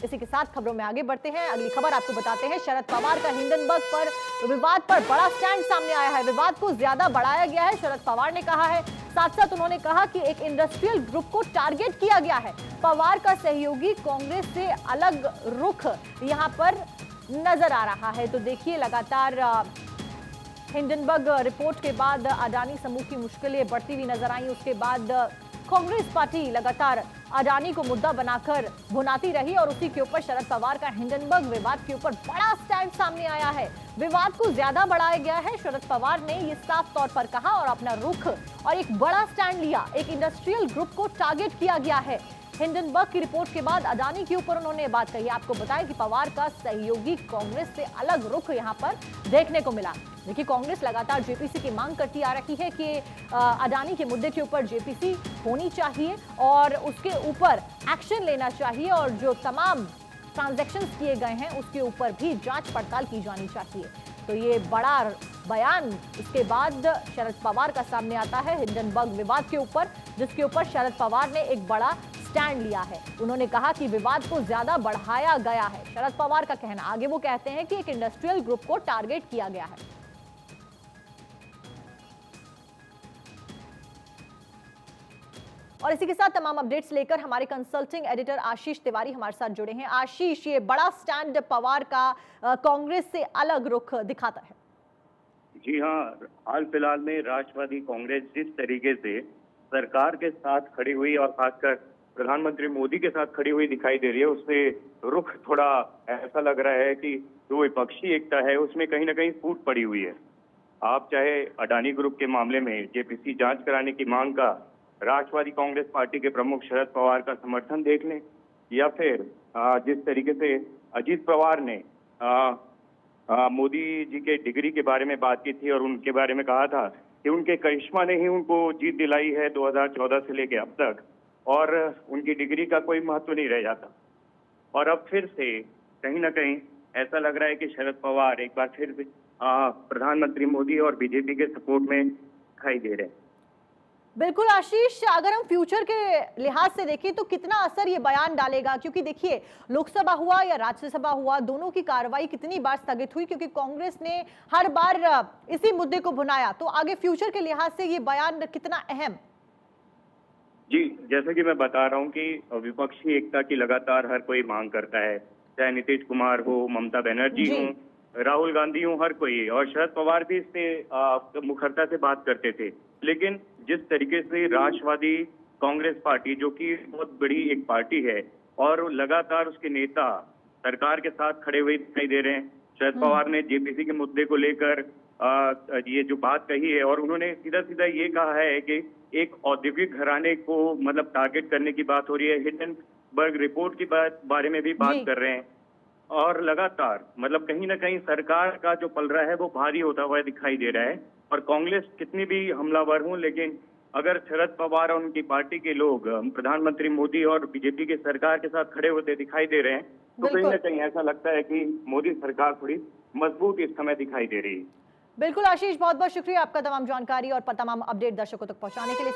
इसी के साथ खबरों में आगे बढ़ते हैं। अगली खबर आपको बताते हैं, शरद पवार का हिंडनबर्ग पर विवाद पर बड़ा स्टैंड सामने आया है। विवाद को ज्यादा बढ़ाया गया है, शरद पवार ने कहा है। साथ साथ उन्होंने कहा कि एक इंडस्ट्रियल ग्रुप को टारगेट किया गया है। पवार का सहयोगी कांग्रेस से अलग रुख यहां पर नजर आ रहा है। तो देखिए, लगातार हिंडनबर्ग रिपोर्ट के बाद अडानी समूह की मुश्किलें बढ़ती हुई नजर आई। उसके बाद कांग्रेस पार्टी लगातार अडानी को मुद्दा बनाकर भुनाती रही और उसी के ऊपर शरद पवार का हिंडनबर्ग विवाद के ऊपर बड़ा स्टैंड सामने आया है। विवाद को ज्यादा बढ़ाया गया है। शरद पवार ने यह साफ तौर पर कहा और अपना रुख और एक बड़ा स्टैंड लिया। एक इंडस्ट्रियल ग्रुप को टारगेट किया गया है। हिंडनबर्ग की रिपोर्ट के बाद अडानी के ऊपर उन्होंने बात कही। आपको बताएं कि पवार का सहयोगी कांग्रेस से अलग रुख यहां पर देखने को मिला। देखिए, कांग्रेस लगातार जेपीसी की मांग करती आ रही है कि अडानी के मुद्दे के ऊपर जेपीसी होनी चाहिए और उसके ऊपर एक्शन लेना चाहिए और जो तमाम ट्रांजैक्शंस किए गए हैं उसके ऊपर भी जांच पड़ताल की जानी चाहिए। तो ये बड़ा बयान इसके बाद शरद पवार का सामने आता है हिंडनबर्ग विवाद के ऊपर, जिसके ऊपर शरद पवार ने एक बड़ा स्टैंड लिया है। उन्होंने कहा कि विवाद को ज्यादा बढ़ाया गया है, शरद पवार का कहना। आगे वो कहते हैं कि एक इंडस्ट्रियल ग्रुप को टारगेट किया गया है। और इसी के साथ तमाम अपडेट्स लेकर हमारे कंसल्टिंग एडिटर आशीष तिवारी हमारे साथ जुड़े हैं। आशीष, ये बड़ा स्टैंड पवार का कांग्रेस से अलग रुख दिखाता है। जी हाँ, हाल फिलहाल में राष्ट्रवादी कांग्रेस जिस तरीके से सरकार के साथ खड़ी हुई और खासकर प्रधानमंत्री मोदी के साथ खड़ी हुई दिखाई दे रही है, उससे रुख थोड़ा ऐसा लग रहा है कि जो विपक्षी एकता है उसमें कहीं ना कहीं फूट पड़ी हुई है। आप चाहे अडानी ग्रुप के मामले में जेपीसी जांच कराने की मांग का राष्ट्रवादी कांग्रेस पार्टी के प्रमुख शरद पवार का समर्थन देख लें, या फिर जिस तरीके से अजीत पवार ने मोदी जी के डिग्री के बारे में बात की थी और उनके बारे में कहा था कि उनके करिश्मा ने ही उनको जीत दिलाई है 2014 से लेकर अब तक, और उनकी डिग्री का कोई महत्व नहीं रह जाता। और अब फिर से कहीं ना कहीं ऐसा लग रहा है कि शरद पवार एक बार फिर प्रधानमंत्री मोदी और बीजेपी के सपोर्ट में दिखाई दे रहे हैं। बिल्कुल आशीष, अगर हम फ्यूचर के लिहाज से देखें तो कितना असर ये बयान डालेगा? क्योंकि देखिए, लोकसभा हुआ या राज्यसभा हुआ, दोनों की कार्रवाई कितनी बार स्थगित हुई क्योंकि कांग्रेस ने हर बार इसी मुद्दे को भुनाया। तो आगे फ्यूचर के लिहाज से ये बयान कितना अहम? जी, जैसा कि मैं बता रहा हूं कि विपक्षी एकता की लगातार हर कोई मांग करता है, चाहे नीतीश कुमार हो, ममता बनर्जी हो, राहुल गांधी हो, हर कोई। और शरद पवार भी इससे मुखरता से बात करते थे। लेकिन जिस तरीके से राष्ट्रवादी कांग्रेस पार्टी, जो कि बहुत बड़ी एक पार्टी है और लगातार उसके नेता सरकार के साथ खड़े हुए दिखाई दे रहे हैं। शरद पवार ने जेपीसी के मुद्दे को लेकर ये जो बात कही है, और उन्होंने सीधा सीधा ये कहा है कि एक औद्योगिक घराने को मतलब टारगेट करने की बात हो रही है। हिंडनबर्ग रिपोर्ट की बारे में भी बात कर रहे हैं और लगातार मतलब कहीं ना कहीं सरकार का जो पलड़ा है वो भारी होता हुआ दिखाई दे रहा है। और कांग्रेस कितनी भी हमलावर हो, लेकिन अगर शरद पवार और उनकी पार्टी के लोग प्रधानमंत्री मोदी और बीजेपी के सरकार के साथ खड़े होते दिखाई दे रहे हैं, तो कहीं ना कहीं ऐसा लगता है कि मोदी सरकार थोड़ी मजबूत इस समय दिखाई दे रही है। बिल्कुल आशीष, बहुत बहुत शुक्रिया आपका तमाम जानकारी और तमाम अपडेट दर्शकों तक पहुंचाने के लिए।